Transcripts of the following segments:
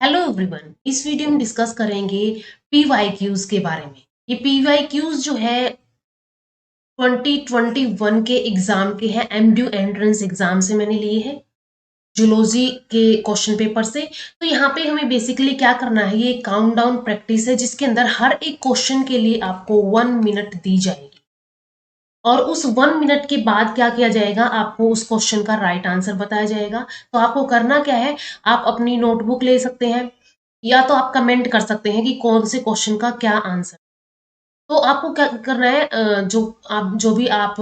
Hello everyone. इस video में discuss करेंगे पीवाईक्यूज के बारे में। ये पीवाईक्यूज जो है 2021 के एग्जाम के हैं, एमड्यू एंट्रेंस एग्जाम से मैंने लिए हैं, जूलॉजी के क्वेश्चन पेपर से। तो यहाँ पे हमें बेसिकली क्या करना है, ये काउंटडाउन प्रैक्टिस है जिसके अंदर हर एक क्वेश्चन के लिए आपको 1 मिनट दी जाएगी और उस 1 मिनट के बाद क्या किया जाएगा, आपको उस क्वेश्चन का राइट आंसर बताया जाएगा। तो आपको करना क्या है, आप अपनी नोटबुक ले सकते हैं या तो आप कमेंट कर सकते हैं कि कौन से क्वेश्चन का क्या आंसर। तो आपको क्या करना है, जो भी आप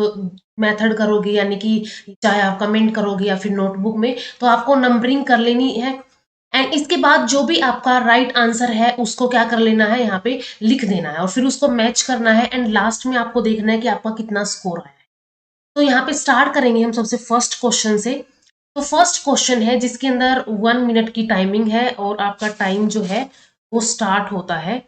मेथड करोगे, यानी कि चाहे आप कमेंट करोगे या फिर नोटबुक में, तो आपको नंबरिंग कर लेनी है। एंड इसके बाद जो भी आपका राइट आंसर है उसको क्या कर लेना है, यहाँ पे लिख देना है और फिर उसको मैच करना है। एंड लास्ट में आपको देखना है कि आपका कितना स्कोर आया है। तो यहाँ पे स्टार्ट करेंगे हम सबसे फर्स्ट क्वेश्चन से। तो फर्स्ट क्वेश्चन है जिसके अंदर 1 मिनट की टाइमिंग है और आपका टाइम जो है वो स्टार्ट होता है।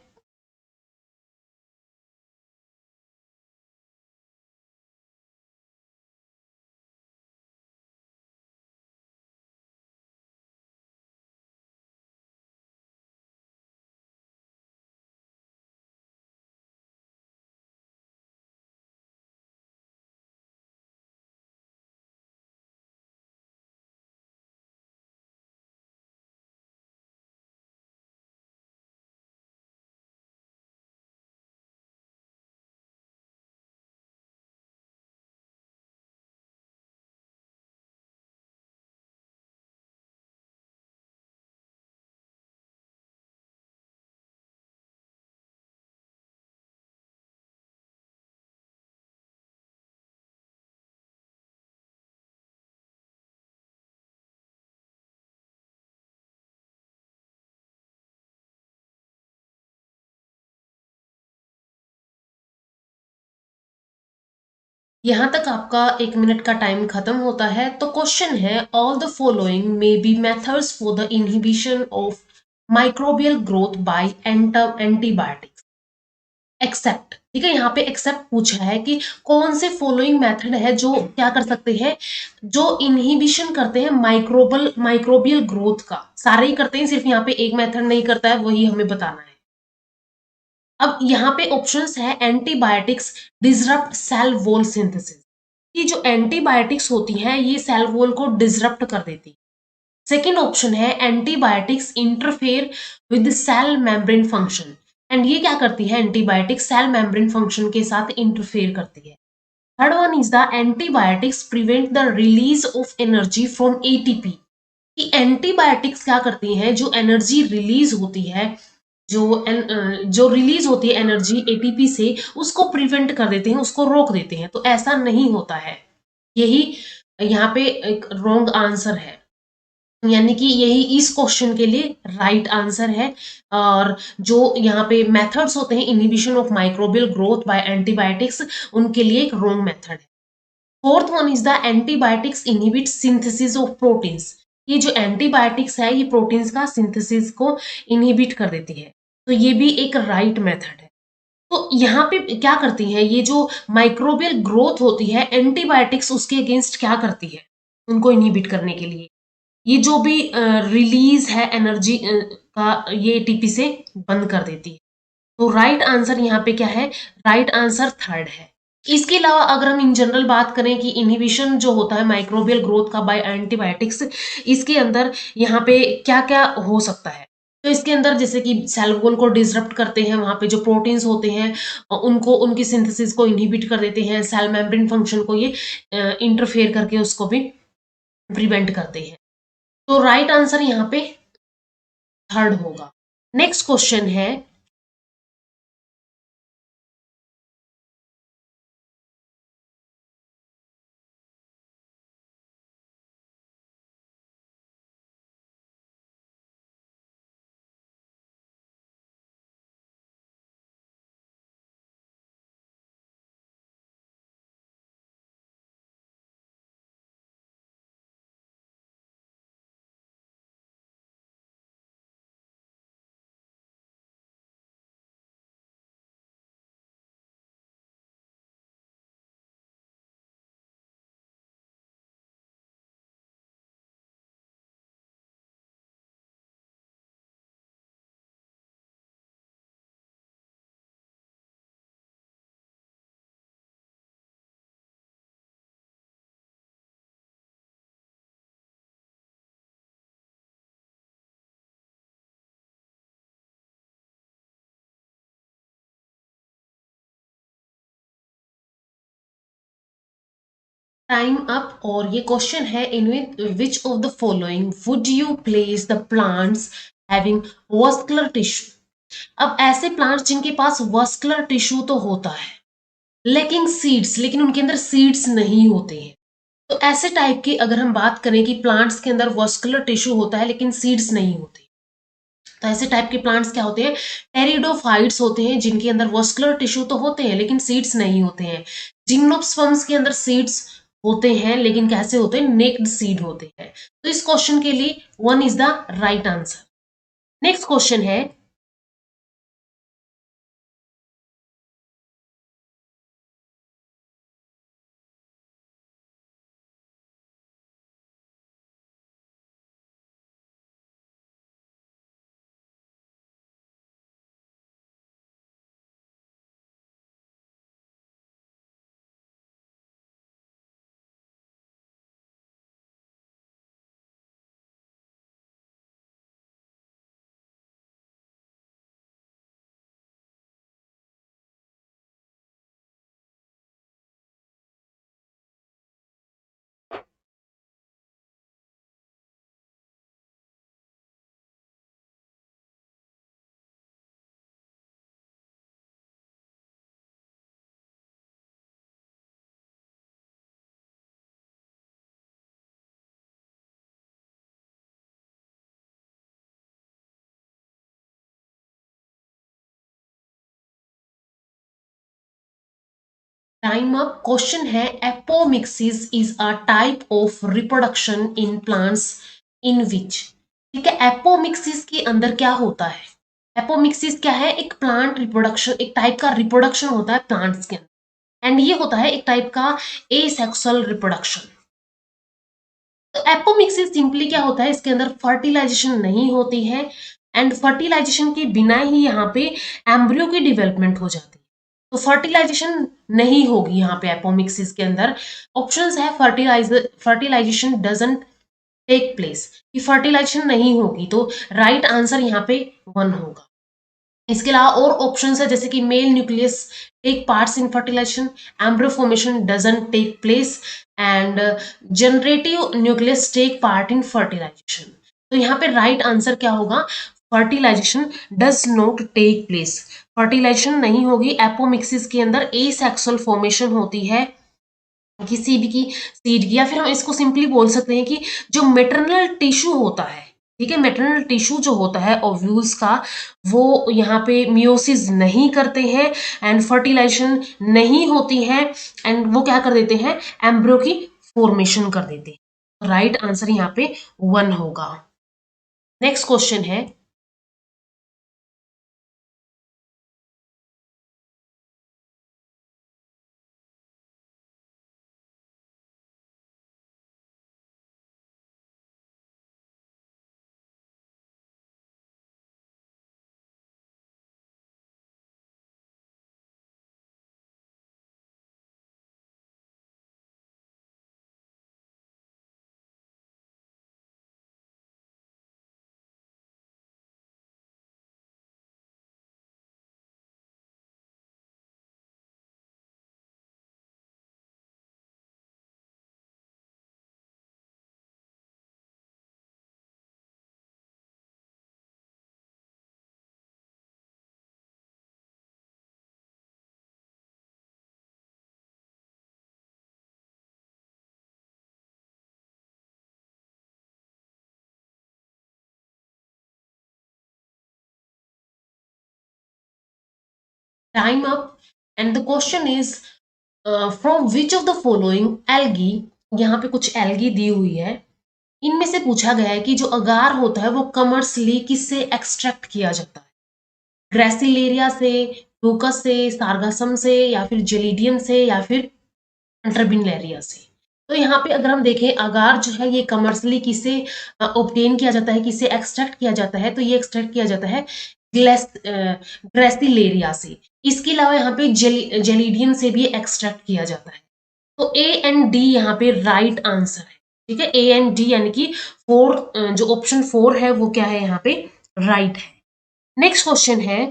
यहां तक आपका 1 मिनट का टाइम खत्म होता है। तो क्वेश्चन है, all the following may be methods for the inhibition of microbial growth by antibiotics except. ठीक है, यहाँ पे एक्सेप्ट पूछा है कि कौन से फॉलोइंग मेथड है जो क्या कर सकते हैं, जो इनहिबिशन करते हैं माइक्रोबियल ग्रोथ का। सारे ही करते हैं, सिर्फ यहाँ पे एक मेथड नहीं करता है, वही हमें बताना है। अब यहाँ पे ऑप्शंस है, antibiotics disrupt cell wall synthesis. ये जो एंटीबायोटिक्स होती हैं ये सेल वॉल को डिसरप्ट कर देती है। सेकेंड ऑप्शन है, antibiotics interfere with cell membrane function. And ये क्या करती है, एंटीबायोटिक्स सेल मेम्ब्रेन फंक्शन के साथ इंटरफेयर करती है। Third one is the antibiotics prevent the release of energy from ATP. कि एंटीबायोटिक्स क्या करती हैं, जो एनर्जी रिलीज होती है, जो रिलीज होती है एनर्जी एटीपी से, उसको प्रिवेंट कर देते हैं, उसको रोक देते हैं। तो ऐसा नहीं होता है, यही यहाँ पे एक रॉन्ग आंसर है, यानी कि यही इस क्वेश्चन के लिए राइट आंसर है। और जो यहाँ पे मेथड्स होते हैं inhibition of microbial growth by antibiotics, उनके लिए एक रॉन्ग मेथड है। Fourth one is the antibiotics inhibit synthesis of proteins. ये जो एंटीबायोटिक्स है ये प्रोटीन्स का सिंथेसिस को इनहिबिट कर देती है। तो ये भी एक राइट मेथड है। तो यहाँ पे क्या करती है, ये जो माइक्रोबियल ग्रोथ होती है, एंटीबायोटिक्स उसके अगेंस्ट क्या करती है, उनको इनहिबिट करने के लिए ये जो भी रिलीज है एनर्जी का, ये एटीपी से बंद कर देती है। तो राइट आंसर यहाँ पे क्या है, राइट आंसर थर्ड है। इसके अलावा अगर हम इन जनरल बात करें कि इनहिबिशन जो होता है माइक्रोबियल ग्रोथ का बाय एंटीबायोटिक्स, इसके अंदर यहाँ पे क्या क्या हो सकता है। तो इसके अंदर जैसे कि सेल वॉल को डिसरप्ट करते हैं, वहां पे जो प्रोटीन्स होते हैं उनको, उनकी सिंथेसिस को इनहिबिट कर देते हैं, सेल मेम्ब्रेन फंक्शन को ये इंटरफेयर करके उसको भी प्रिवेंट करते हैं। तो राइट आंसर यहाँ पे थर्ड होगा। नेक्स्ट क्वेश्चन है, टाइम अप। और ये क्वेश्चन है, in which of the following would you place the plants having vascular tissue. अब ऐसे प्लांट्स जिनके पास वस्कुलर टिश्यू तो होता है लेकिन उनके अंदर सीड्स नहीं होते हैं, तो ऐसे टाइप की अगर हम बात करें कि प्लांट्स के अंदर वस्कुलर टिश्यू होता है लेकिन सीड्स नहीं होते, तो ऐसे टाइप के प्लांट्स क्या होते हैं, टेरिडोफाइट्स होते हैं, जिनके अंदर वस्कुलर टिश्यू तो होते हैं लेकिन सीड्स नहीं होते हैं। जिम्नोस्पर्म्स के अंदर सीड्स होते हैं लेकिन कैसे होते हैं, नेक्ड सीड होते हैं। तो इस क्वेश्चन के लिए 1 is the right answer. Next question है, टाइम अप। क्वेश्चन है, apomixis is a type of reproduction in plants in which. ठीक है, एपोमिक्सिस के अंदर क्या होता है, एपोमिक्सिस क्या है, एक प्लांट रिप्रोडक्शन, एक टाइप का रिप्रोडक्शन होता है प्लांट्स के अंदर, एंड ये होता है एक टाइप का एसेक्सुअल रिप्रोडक्शन। तो एपोमिक्सिस सिंपली क्या होता है, इसके अंदर फर्टिलाइजेशन नहीं होती है, एंड फर्टिलाइजेशन के बिना ही यहाँ पे एम्ब्रियो की डेवलपमेंट हो जाती है। तो फर्टिलाइजेशन नहीं होगी यहाँ पे एपोमिक्सिस के अंदर। ऑप्शंस है, फर्टिलाइजेशन डजंट टेक प्लेस, कि फर्टिलाइजेशन नहीं होगी, तो राइट आंसर यहाँ पे 1 होगा। इसके अलावा और ऑप्शंस है, जैसे कि male nucleus take parts in fertilisation, embryo formation doesn't take place, and generative nucleus take part in fertilisation. तो यहाँ पे राइट आंसर क्या होगा, fertilisation does not take place, fertilisation नहीं होगी। एपोमिक्सिस के अंदर एसेक्सुअल फॉर्मेशन होती है किसी भी की सीड की, या फिर हम इसको सिंपली बोल सकते हैं कि जो मेटरनल टिश्यू होता है, ठीक है, मेटरनल टिश्यू जो होता है ओव्यूल्स का, वो यहाँ पे मियोसिस नहीं करते हैं, एंड फर्टिलाइजेशन नहीं होती है, एंड वो क्या कर देते हैं, एम्ब्रियो की फॉर्मेशन कर देते हैं। राइट आंसर यहाँ पे 1 होगा। नेक्स्ट क्वेश्चन है, time up, and the question is, from which of the following algae, यहाँ पे कुछ एल्गी दी हुई है, इनमें से पूछा गया है कि जो अगार होता है वो कमर्शियली किससे एक्सट्रैक्ट किया जाता है, ग्रेसिलेरिया से, फ्यूकस से, सार्गासम से, या फिर जेलिडियम से, या फिर एंट्रबिनलेरिया से। तो यहाँ पे अगर हम देखें, अगार जो है ये कमर्शियली किसे ऑब्टेन किया जाता है, किसे एक्सट्रैक्ट किया जाता है, तो ये एक्सट्रैक्ट किया जाता है ग्रेसिलेरिया से। इसके अलावा यहाँ पे जेलिडियम से भी एक्सट्रैक्ट किया जाता है। तो ए एंड डी यहाँ पे राइट आंसर है। ठीक है, ए एंड डी यानी कि जो ऑप्शन 4 है वो क्या है, यहाँ पे राइट है। नेक्स्ट क्वेश्चन है,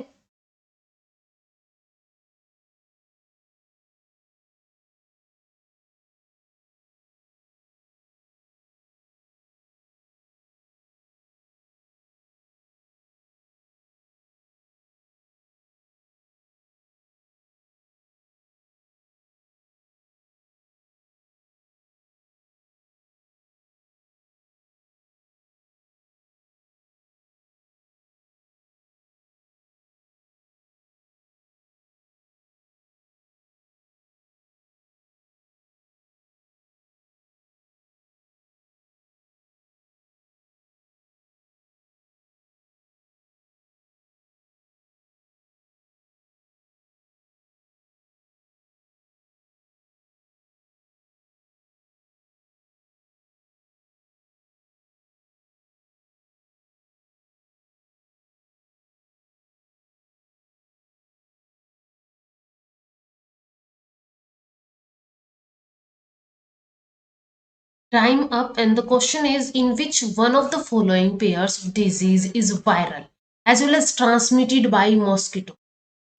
Time up, and the question is, in which one of the following pairs of disease is viral as well as transmitted by mosquito?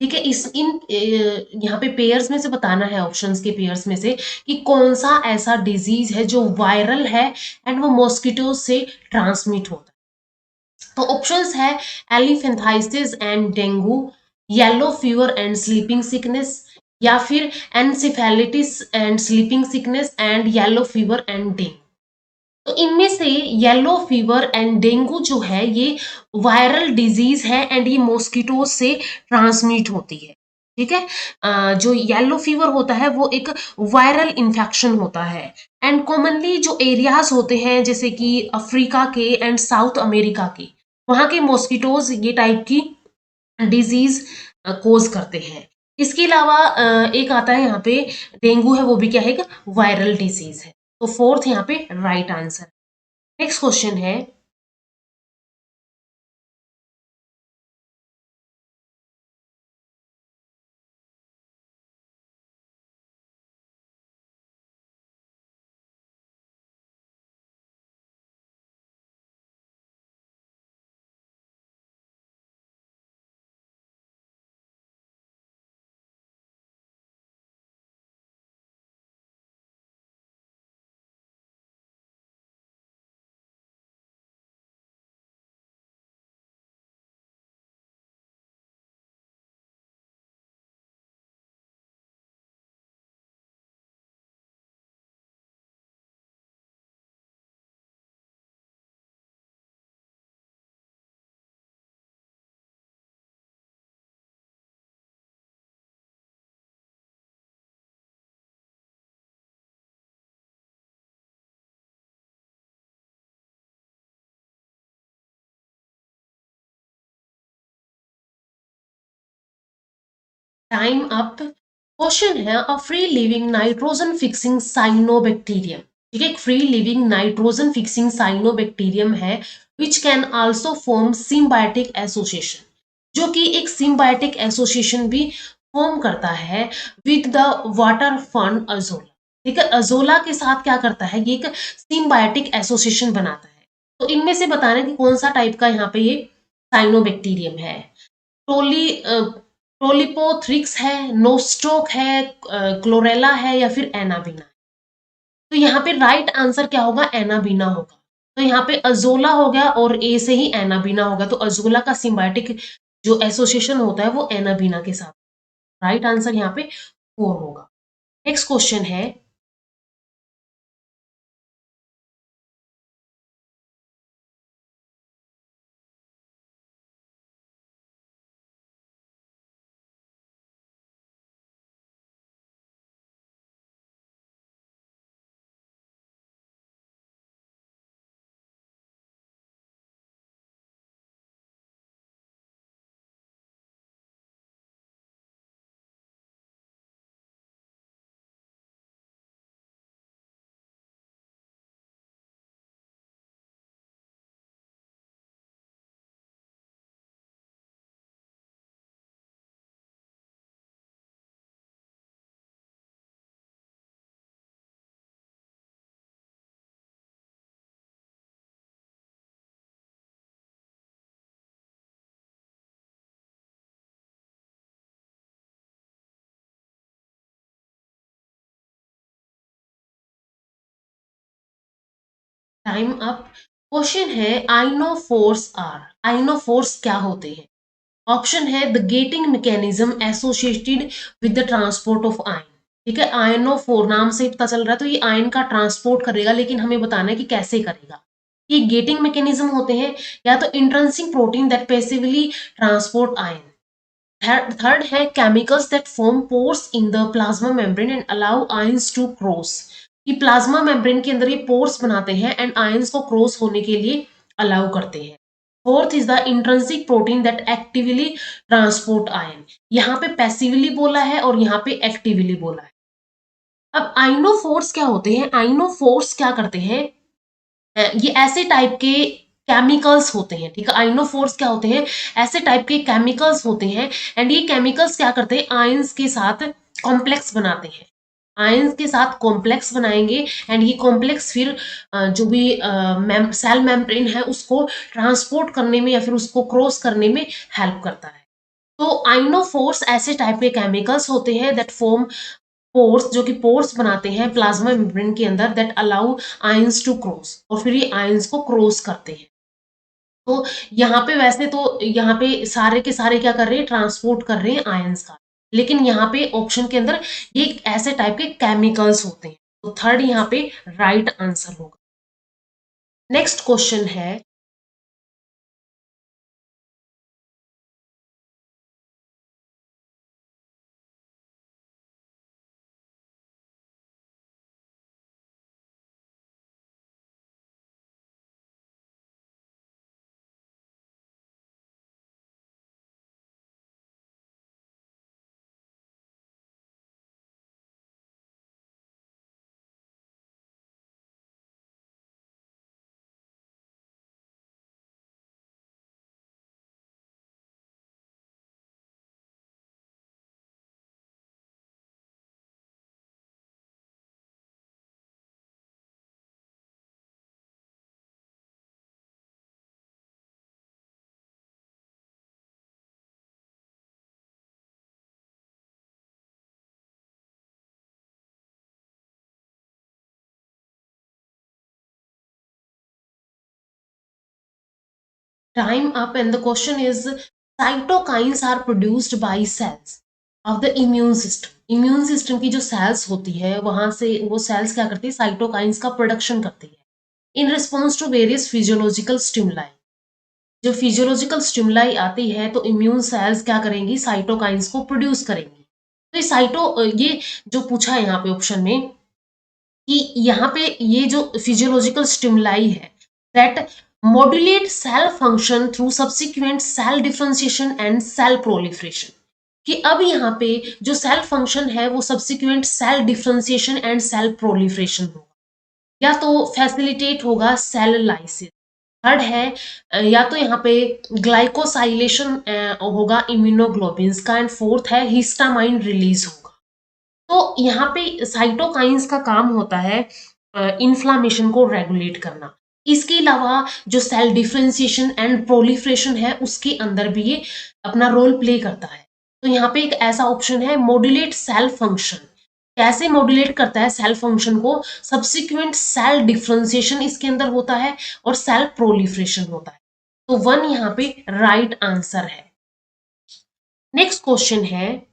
ठीक है, इस इन यहाँ पे पेयर्स में से बताना है, ऑप्शंस के पेयर्स में से कि कौन सा ऐसा डिजीज है जो वायरल है एंड वो मॉस्किटो से ट्रांसमिट होता है। तो ऑप्शंस है elephantiasis and dengue, yellow fever and sleeping sickness, या फिर encephalitis and sleeping sickness and yellow fever and dengue. तो इनमें से येलो फीवर एंड डेंगू जो है ये वायरल डिजीज है एंड ये मॉस्किटो से ट्रांसमिट होती है। ठीक है, जो येलो फीवर होता है वो एक वायरल इन्फेक्शन होता है एंड कॉमनली जो एरियाज होते हैं जैसे कि अफ्रीका के एंड साउथ अमेरिका के, वहां के मॉस्किटोज ये टाइप की डिजीज कोज करते हैं। इसके अलावा एक आता है यहाँ पे डेंगू है, वो भी क्या है, एक वायरल डिजीज है। तो फोर्थ यहाँ पे राइट आंसर। नेक्स्ट क्वेश्चन है, टाइम अप। क्वेश्चन है, a free living nitrogen fixing cyanobacterium, ठीक है, free living nitrogen fixing cyanobacterium है which can also form symbiotic association, जो कि एक सिम्बायोटिक एसोसिएशन भी फॉर्म करता है with the water fern Azolla. ठीक है, अजोला के साथ क्या करता है, ये एक सिम्बायोटिक एसोसिएशन बनाता है। तो इनमें से बताना कि कौन सा टाइप का यहाँ पे ये साइनोबैक्टीरियम है। टोली प्रोलिपोथ्रिक्स है, नोस्टोक है, क्लोरेला है, या फिर एनाबिना। तो यहाँ पे राइट आंसर क्या होगा, एनाबिना होगा। तो यहाँ पे अजोला हो गया और ए से ही एनाबिना होगा, तो अजोला का सिम्बायोटिक जो एसोसिएशन होता है वो एनाबिना के साथ। राइट आंसर यहाँ पे 4 होगा। नेक्स्ट क्वेश्चन है, टाइम अप। क्वेश्चन है, आइनोफोर्स आर, आइनोफोर्स क्या होते हैं। ऑप्शन है the getting mechanism associated with the transport of ion. ठीक है, आयनोफोर नाम से पता चल रहा है, तो ये आयन का ट्रांसपोर्ट करेगा, लेकिन हमें बताना है कि कैसे करेगा। ये गेटिंग मैकेनिज्म होते हैं, या तो intrinsic protein that passively transport ion. Third है chemicals that form pores in the plasma membrane and allow ions to cross. कि प्लाज्मा मेम्ब्रेन के अंदर ये पोर्स बनाते हैं एंड आयंस को क्रॉस होने के लिए अलाउ करते हैं। Fourth is the intrinsic protein that actively transport ion. यहाँ पे पैसिवली बोला है और यहाँ पे एक्टिवली बोला है। अब आइनोफोर्स क्या होते हैं, आइनोफोर्स क्या करते हैं, ये ऐसे टाइप के केमिकल्स होते हैं। ठीक है, आइनोफोर्स क्या होते हैं, ऐसे टाइप के केमिकल्स होते हैं एंड ये केमिकल्स क्या करते हैं, आयंस के साथ कॉम्प्लेक्स बनाते हैं। आयंस के साथ कॉम्प्लेक्स बनाएंगे एंड ये कॉम्प्लेक्स फिर जो भी सेल मेम्ब्रेन है उसको ट्रांसपोर्ट करने में या फिर उसको क्रॉस करने में हेल्प करता है। तो आइनोफोर्स ऐसे टाइप के केमिकल्स होते हैं दैट फॉर्म पोर्स, जो कि पोर्स बनाते हैं प्लाज्मा मेम्ब्रेन के अंदर that allow ions to cross, और फिर ये आयंस को क्रॉस करते हैं। तो यहाँ पे वैसे तो यहाँ पे सारे के सारे क्या कर रहे हैं, ट्रांसपोर्ट कर रहे हैं आयंस का, लेकिन यहाँ पे ऑप्शन के अंदर ये ऐसे टाइप के केमिकल्स होते हैं। तो थर्ड यहाँ पे राइट आंसर होगा। नेक्स्ट क्वेश्चन है, time up and the question is cytokines are produced by cells of the immune system। immune system की जो cells होती है वहां से वो cells क्या करती है, cytokines का प्रोडक्शन करती है in response to various physiological stimuli। जो फिजियोलॉजिकल स्टिमुलाई आती है तो इम्यून सेल्स क्या करेंगी, साइटोकाइंस को प्रोड्यूस करेंगी। तो ये जो पूछा है यहाँ पे ऑप्शन में कि यहाँ पे ये जो फिजियोलॉजिकल स्टिमुलाई है that modulate cell function through subsequent cell differentiation and cell proliferation, कि अब यहाँ पे जो सेल फंक्शन है वो subsequent cell differentiation and cell proliferation होगा, या तो फैसिलिटेट होगा सेल लाइसिस। थर्ड है या तो यहाँ पे ग्लाइकोसाइलेशन होगा इम्यूनोग्लोबिन्स का, एंड फोर्थ है हिस्टामाइन रिलीज होगा। तो यहाँ पे साइटोकाइंस का काम होता है इन्फ्लामेशन को रेगुलेट करना। इसके अलावा जो सेल डिफरेंशिएशन एंड प्रोलिफरेशन है उसके अंदर भी ये अपना रोल प्ले करता है। तो यहाँ पे एक ऐसा ऑप्शन है मॉड्यूलेट सेल फंक्शन। कैसे मॉड्यूलेट करता है सेल फंक्शन को, सब्सिक्वेंट सेल डिफरेंशिएशन इसके अंदर होता है और सेल प्रोलिफरेशन होता है। तो वन यहाँ पे राइट आंसर है। नेक्स्ट क्वेश्चन है,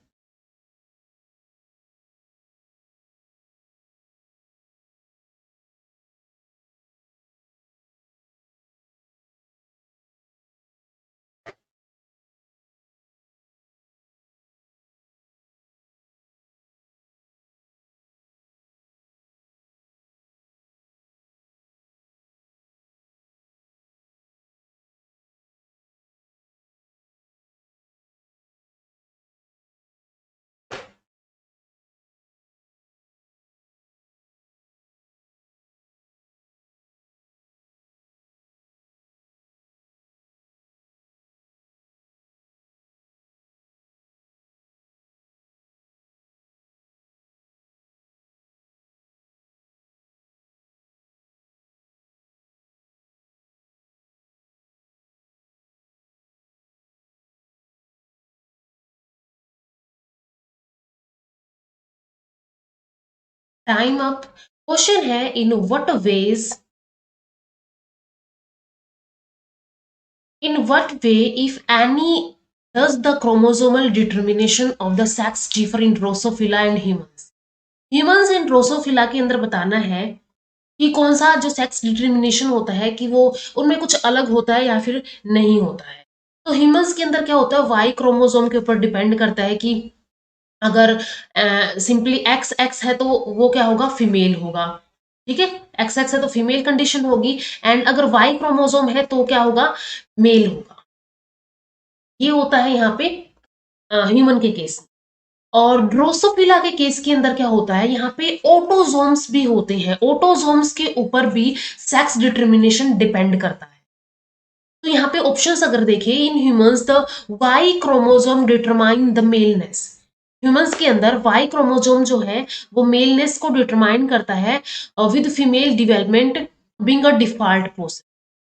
टाइम अप। क्वेश्चन है, in what ways in what way, if any, does the chromosomal determination of the sex differ in Drosophila and humans? Humans and Drosophila के अंदर बताना है कि कौन सा जो सेक्स डिटर्मिनेशन होता है कि वो उनमें कुछ अलग होता है या फिर नहीं होता है। तो ह्यूमंस के अंदर क्या होता है, वाई क्रोमोसोम के ऊपर डिपेंड करता है कि अगर सिंपली एक्स एक्स है तो वो क्या होगा, फीमेल होगा। ठीक है, एक्स एक्स है तो फीमेल कंडीशन होगी, एंड अगर वाई क्रोमोसोम है तो क्या होगा, मेल होगा। ये होता है यहाँ पे ह्यूमन के केस में। और ड्रोसोफिला के केस के अंदर क्या होता है, यहाँ पे ऑटोजोम्स भी होते हैं, ऑटोजोम्स के ऊपर भी सेक्स डिटर्मिनेशन डिपेंड करता है। तो यहाँ पे ऑप्शंस अगर देखें, in humans the Y chromosome determine the maleness. Humans के अंदर वाई क्रोमोसोम जो है वो मेलनेस को डिटरमाइन करता है with female development being a default process.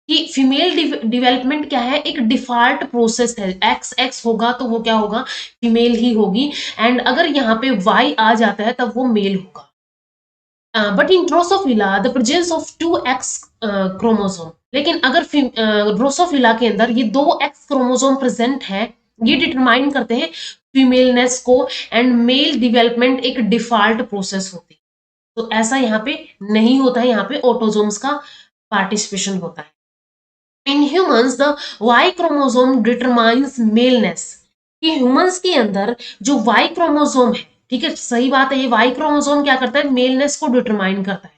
कि फीमेल डेवलपमेंट क्या है, एक डिफॉल्ट प्रोसेस है, एक्स एक्स होगा तो वो क्या होगा, फीमेल ही होगी, एंड अगर यहाँ पे वाई आ जाता है तब वो मेल होगा। But in Drosophila the presence of two X chromosome, लेकिन अगर ड्रोसोफिला के अंदर ये दो एक्स क्रोमोसोम प्रेजेंट है, ये डिटरमाइन करते हैं फीमेलनेस को, एंड मेल डेवलपमेंट एक डिफॉल्ट प्रोसेस होती है। तो ऐसा यहाँ पे नहीं होता है, यहाँ पे ऑटोजोम्स का पार्टिसिपेशन होता है। In humans the Y chromosome determines maleness, कि ह्यूमंस के अंदर जो वाई क्रोमोसोम है, ठीक है, सही बात है, ये वाई क्रोमोसोम क्या करता है, मेलनेस को डिटरमाइन करता है।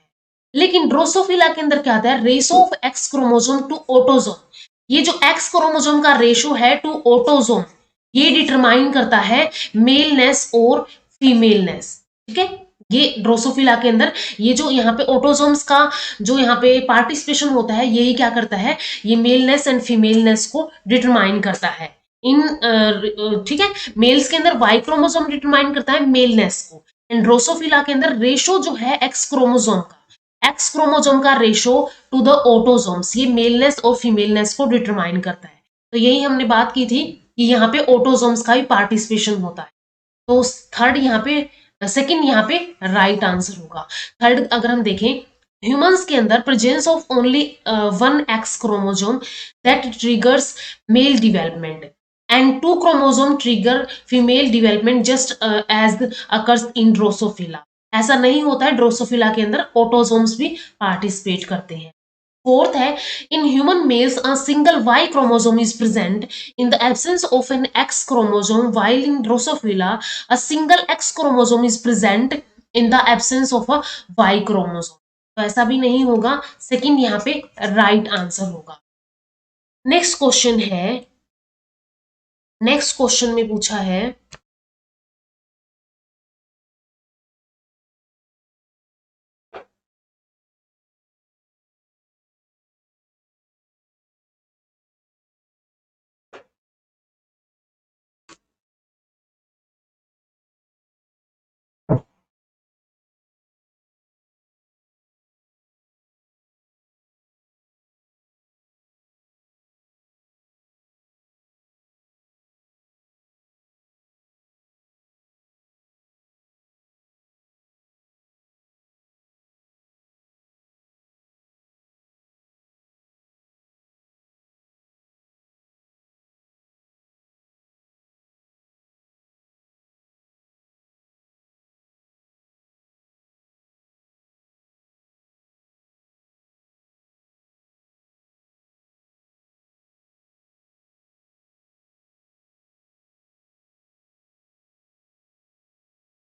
लेकिन ड्रोसोफिला के अंदर क्या आता है, ratio of X chromosome to autosome, ये जो एक्स क्रोमोसोम का रेशो है टू ऑटोसोम, ये डिटरमाइन करता है मेलनेस और फीमेलनेस। ठीक है, ये ड्रोसोफिला के अंदर ये जो यहाँ पे ऑटोसोम्स का जो यहाँ पे पार्टिसिपेशन होता है, यही क्या करता है, ये मेलनेस एंड फीमेलनेस को डिटरमाइन करता है। इन ठीक है, मेल्स के अंदर वाई क्रोमोसोम डिटरमाइन करता है मेलनेस को, एंड ड्रोसोफिला के अंदर रेशो जो है एक्स क्रोमोसोम का, एक्स क्रोमोसोम का रेशो टू द ऑटोसोम्स, ये मेलनेस और फीमेलनेस को डिटरमाइन करता है। तो यही हमने बात की थी कि यहाँ पे ऑटोसोम्स का भी पार्टिसिपेशन होता है। तो थर्ड यहाँ पे, सेकंड यहाँ पे राइट आंसर होगा। थर्ड अगर हम देखें, ह्यूमंस के अंदर presence of only one X chromosome that triggers male development and two chromosome trigger female development just as occurs in Drosophila. ऐसा नहीं होता है, ड्रोसोफिला के अंदर ऑटोसोम्स भी पार्टिसिपेट करते हैं। फोर्थ है, in human males a single Y chromosome is present in the absence of an X chromosome, while in Drosophila a single X chromosome is present in the absence of a Y chromosome। तो ऐसा भी नहीं होगा, second यहाँ पे right answer होगा। Next question है, next question में पूछा है,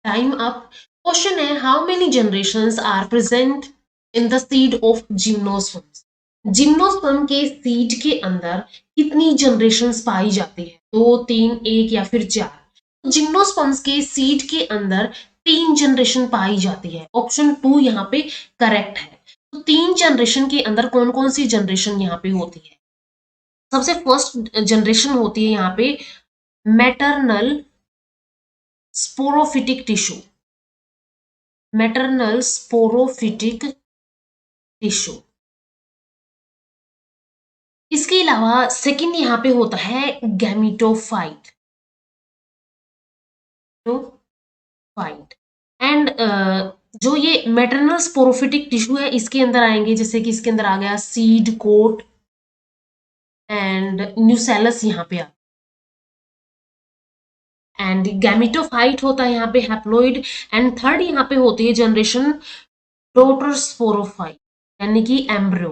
टाइम अप। क्वेश्चन है, how many generations are present in the seed of gymnosperms. Gymnosperm के सीड के अंदर कितनी जनरेशंस पाई जाती है, दो, तीन, एक या फिर चार। जिम्नोस्पर्म्स के सीड के अंदर तीन जनरेशन पाई जाती है, ऑप्शन 2 यहाँ पे करेक्ट है। तो तीन जनरेशन के अंदर कौन कौन सी जनरेशन यहाँ पे होती है, सबसे फर्स्ट जनरेशन होती है यहाँ पे maternal sporophytic tissue, maternal sporophytic tissue. इसके अलावा सेकंड यहाँ पे होता है गैमिटोफाइट, फाइट, एंड जो ये मैटरनल स्पोरोफिटिक टिश्यू है, इसके अंदर आएंगे, जैसे कि इसके अंदर आ गया सीड कोट एंड न्यूसेलस यहाँ पे आ, एंड गैमिटोफाइट होता है यहाँ पे हैप्लॉइड, एंड थर्ड यहाँ पे होती है जनरेशन प्रोटोस्पोरोफाइट, यानी कि एम्ब्रियो।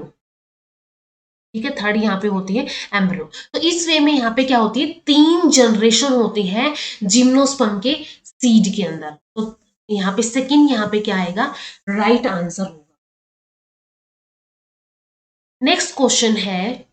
ठीक है, थर्ड यहाँ पे होती है एम्ब्रियो। तो इस वे में यहाँ पे क्या होती है, तीन जनरेशन होती है जिम्नोस्पर्म के सीड के अंदर। तो यहाँ पे सेकंड यहाँ पे क्या आएगा, राइट आंसर होगा। नेक्स्ट क्वेश्चन है,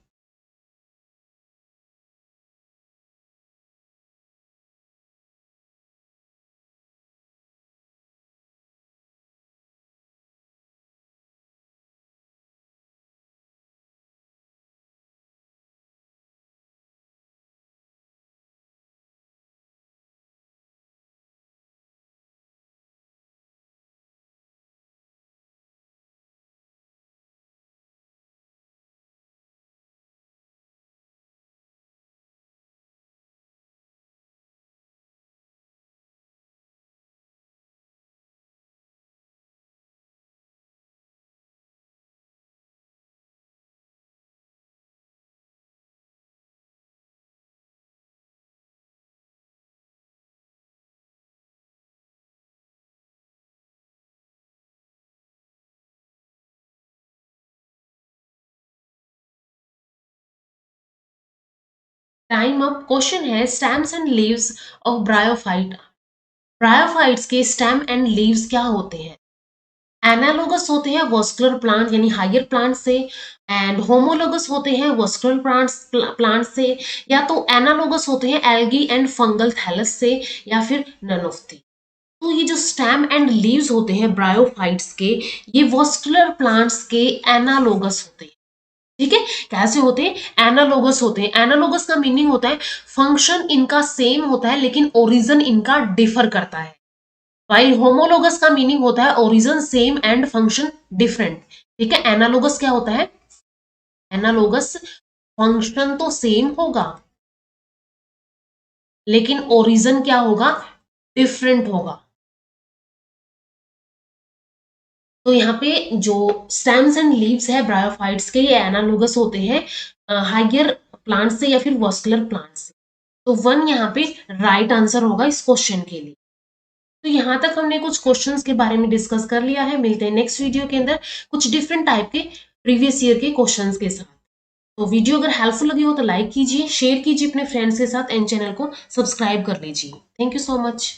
टाइम अप। क्वेश्चन है stems and leaves of bryophyte. Bryophytes के स्टेम एंड लीव्स क्या होते हैं? एनालोगस होते हैं वस्कुलर प्लांट यानी हायर प्लांट से, एंड होमोलोगस होते हैं वस्कुलर प्लांट से, या तो एनालोगस होते हैं एल्गी एंड फंगल थैलस से, या फिर नन ऑफ दी। तो ये जो स्टेम एंड लीव्स होते हैं ब्रायोफाइट्स के, ये वस्कुलर प्लांट्स के एनालोगस होते हैं। ठीक है, कैसे होते हैं? एनालोगस होते हैं। एनालोगस का मीनिंग होता है फंक्शन इनका सेम होता है लेकिन ओरिजिन इनका डिफर करता है। वाइल होमोलोगस का मीनिंग होता है origin same and function different. ठीक है, एनालोगस क्या होता है? एनालोगस फंक्शन तो सेम होगा लेकिन ओरिजिन क्या होगा? डिफरेंट होगा। तो यहाँ पे जो स्टेम्स एंड लीव्स है ब्रायोफाइट्स के, ये एनालोगस होते हैं हाइयर प्लांट से या फिर वस्कुलर प्लांट से। तो वन यहाँ पे राइट आंसर होगा इस क्वेश्चन के लिए। तो यहाँ तक हमने कुछ क्वेश्चंस के बारे में डिस्कस कर लिया है। मिलते हैं नेक्स्ट वीडियो के अंदर कुछ डिफरेंट टाइप के प्रीवियस ईयर के क्वेश्चंस के साथ। तो वीडियो अगर हेल्पफुल लगी हो तो लाइक कीजिए, शेयर कीजिए अपने फ्रेंड्स के साथ, एंड चैनल को सब्सक्राइब कर लीजिए। Thank you so much.